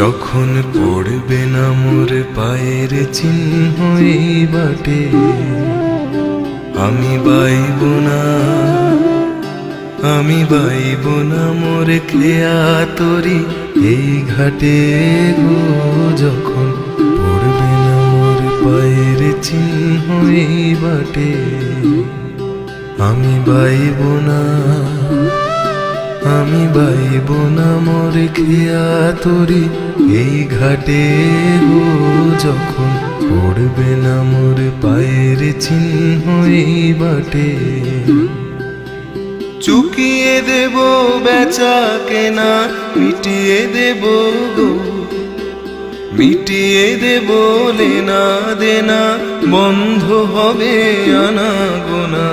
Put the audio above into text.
যখন পড়বে না মোর পায়ের চিহ্ন এই বাটে, আমি বাইব না, আমি বাইব না মোর খেয়া তরি এই ঘাটে গো। যখন পড়বে না মোর পায়ের চিহ্ন এই বাটে, আমি বাইব না, আমি বাইব না মোর খেয়া তরি এই ঘাটে গো। যখন পড়বে না মোর পায়ের চিহ্ন এই বাটে, চুকিয়ে দেব বেচা কেনা, মিটিয়ে দেব গো, মিটিয়ে দেব লেনা দেনা, বন্ধ হবে আনা গোনা।